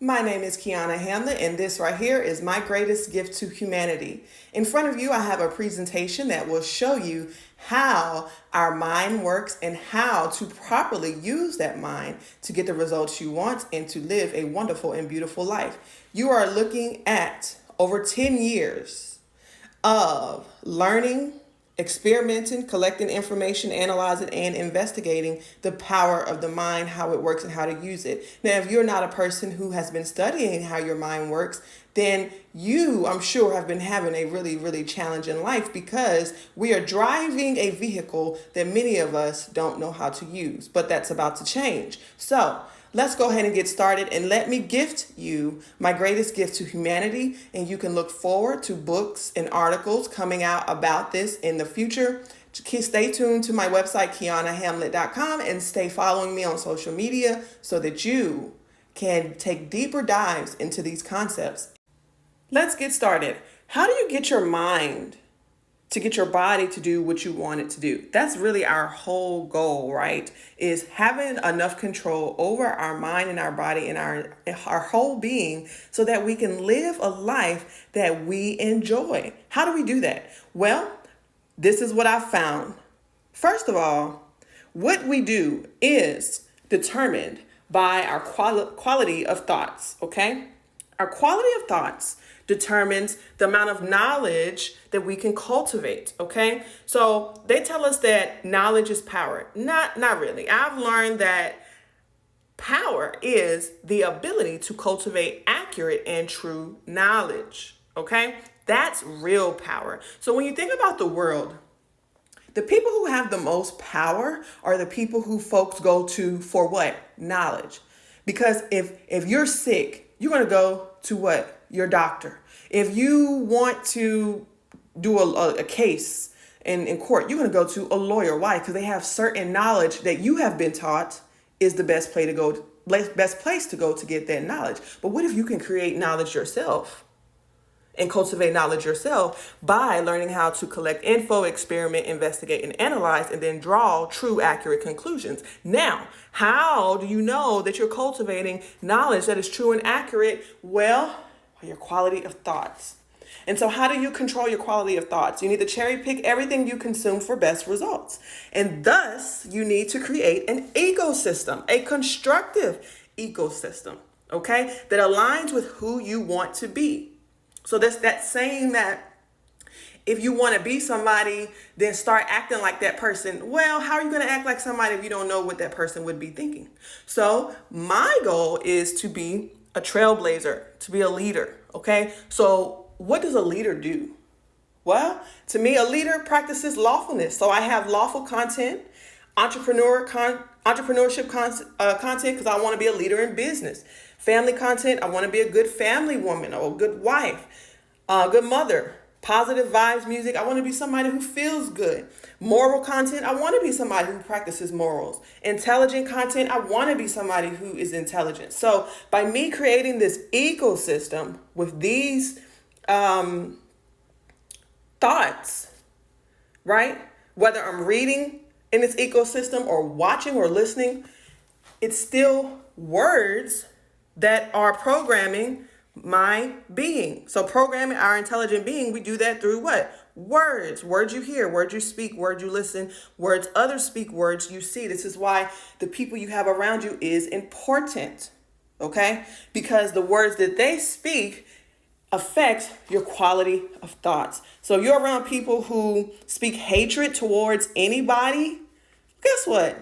My name is Keonna Hamlett, and this right here is my greatest gift to humanity. In front of you, I have a presentation that will show you how our mind works and how to properly use that mind to get the results you want and to live a wonderful and beautiful life. You are looking at over 10 years of learning, experimenting, collecting information, analyzing, and investigating the power of the mind, how it works, and how to use it. Now, if you're not a person who has been studying how your mind works, then you, I'm sure, have been having a really, really challenging life because we are driving a vehicle that many of us don't know how to use, but that's about to change. So, let's go ahead and get started and let me gift you my greatest gift to humanity. And you can look forward to books and articles coming out about this in the future. Stay tuned to my website, KeonnaHamlett.com, and stay following me on social media so that you can take deeper dives into these concepts. Let's get started. How do you get your mind to get your body to do what you want it to do? That's really our whole goal, right? Is having enough control over our mind and our body and our whole being so that we can live a life that we enjoy. How do we do that? Well, this is what I found. First of all, what we do is determined by our quality of thoughts, okay? Our quality of thoughts determines the amount of knowledge that we can cultivate, okay? So they tell us that knowledge is power. Not really. I've learned that power is the ability to cultivate accurate and true knowledge, okay? That's real power. So when you think about the world, the people who have the most power are the people who folks go to for what? Knowledge. Because if you're sick, you're going to go to what? Your doctor. If you want to do a case in court, you're going to go to a lawyer. Why? Because they have certain knowledge that you have been taught is the best place to go to get that knowledge. But what if you can create knowledge yourself and cultivate knowledge yourself by learning how to collect info, experiment, investigate, and analyze, and then draw true, accurate conclusions? Now, how do you know that you're cultivating knowledge that is true and accurate? Well, your quality of thoughts. And so how do you control your quality of thoughts? You need to cherry pick everything you consume for best results. And thus, you need to create an ecosystem, a constructive ecosystem, okay, that aligns with who you want to be. So that's that saying that if you want to be somebody, then start acting like that person. Well, how are you going to act like somebody if you don't know what that person would be thinking? So my goal is to be a trailblazer, to be a leader, okay? So what does a leader do? Well, to me, a leader practices lawfulness. So I have lawful content, entrepreneurship content because I want to be a leader in business. Family content, I want to be a good family woman or a good wife, a good mother. Positive vibes music, I want to be somebody who feels good. Moral content, I want to be somebody who practices morals. Intelligent content, I want to be somebody who is intelligent. So by me creating this ecosystem with these thoughts, right? Whether I'm reading in this ecosystem or watching or listening, it's still words that are programming my being. So programming our intelligent being, we do that through what? Words you hear, words you speak, words you listen, words others speak, words you see. This is why the people you have around you is important, okay? Because the words that they speak affect your quality of thoughts. So you're around people who speak hatred towards anybody, guess what?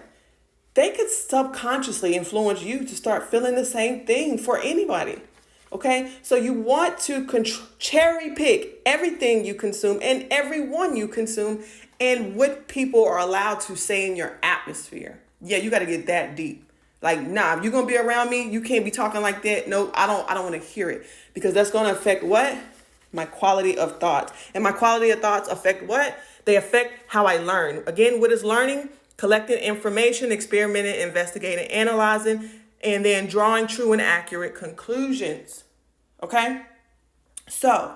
They could subconsciously influence you to start feeling the same thing for anybody. Okay, so you want to cherry pick everything you consume and everyone you consume and what people are allowed to say in your atmosphere. Yeah, you got to get that deep. Like, nah, if you're going to be around me, you can't be talking like that. No, I don't want to hear it because that's going to affect what? My quality of thoughts. And my quality of thoughts affect what? They affect how I learn. Again, what is learning? Collecting information, experimenting, investigating, analyzing, and then drawing true and accurate conclusions. Okay? So,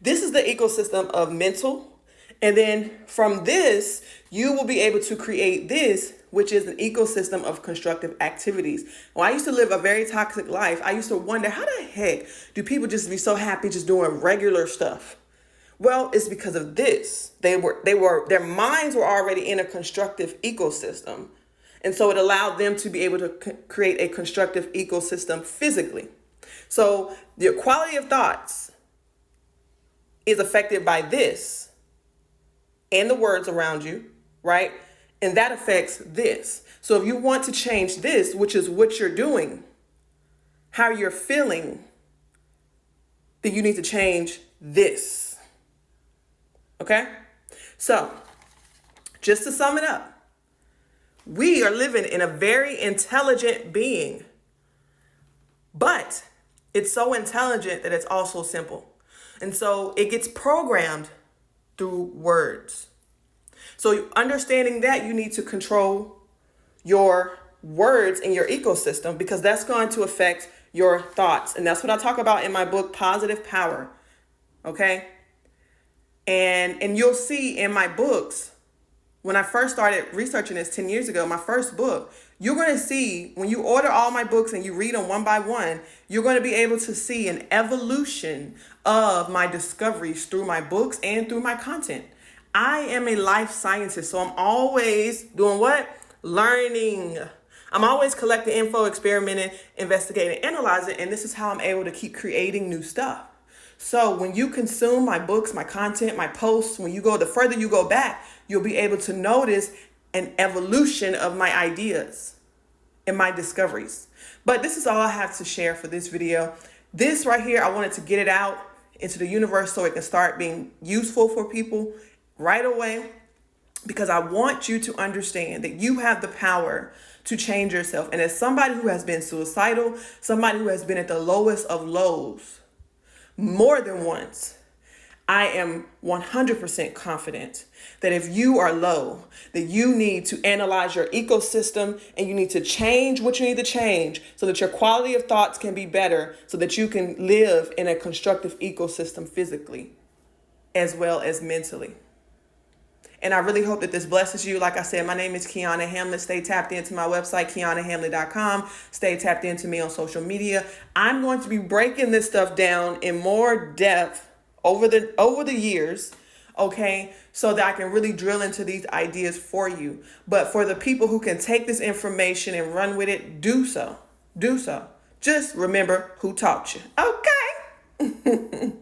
this is the ecosystem of mental. And then from this, you will be able to create this which is an ecosystem of constructive activities. When I used to live a very toxic life, I used to wonder, how the heck do people just be so happy just doing regular stuff? Well, it's because of this. Their minds were already in a constructive ecosystem. And so it allowed them to be able to create a constructive ecosystem physically. So your quality of thoughts is affected by this and the words around you, right? And that affects this. So if you want to change this, which is what you're doing, how you're feeling, then you need to change this. Okay? So, just to sum it up, we are living in a very intelligent being, but it's so intelligent that it's also simple. And so it gets programmed through words. So understanding that, you need to control your words in your ecosystem, because that's going to affect your thoughts. And that's what I talk about in my book, Positive Power. Okay? And you'll see in my books, when I first started researching this 10 years ago, my first book, you're going to see when you order all my books and you read them one by one, you're going to be able to see an evolution of my discoveries through my books and through my content. I am a life scientist, so I'm always doing what? Learning. I'm always collecting info, experimenting, investigating, analyzing, and this is how I'm able to keep creating new stuff. So when you consume my books, my content, my posts, the further you go back, you'll be able to notice an evolution of my ideas and my discoveries. But this is all I have to share for this video. This right here, I wanted to get it out into the universe so it can start being useful for people right away, because I want you to understand that you have the power to change yourself. And as somebody who has been suicidal, somebody who has been at the lowest of lows, more than once, I am 100% confident that if you are low, that you need to analyze your ecosystem and you need to change what you need to change so that your quality of thoughts can be better, so that you can live in a constructive ecosystem physically as well as mentally. And I really hope that this blesses you. Like I said, my name is Keonna Hamlett. Stay tapped into my website, KeonnaHamlett.com. Stay tapped into me on social media. I'm going to be breaking this stuff down in more depth over the years, okay, so that I can really drill into these ideas for you. But for the people who can take this information and run with it, do so. Do so. Just remember who taught you. Okay.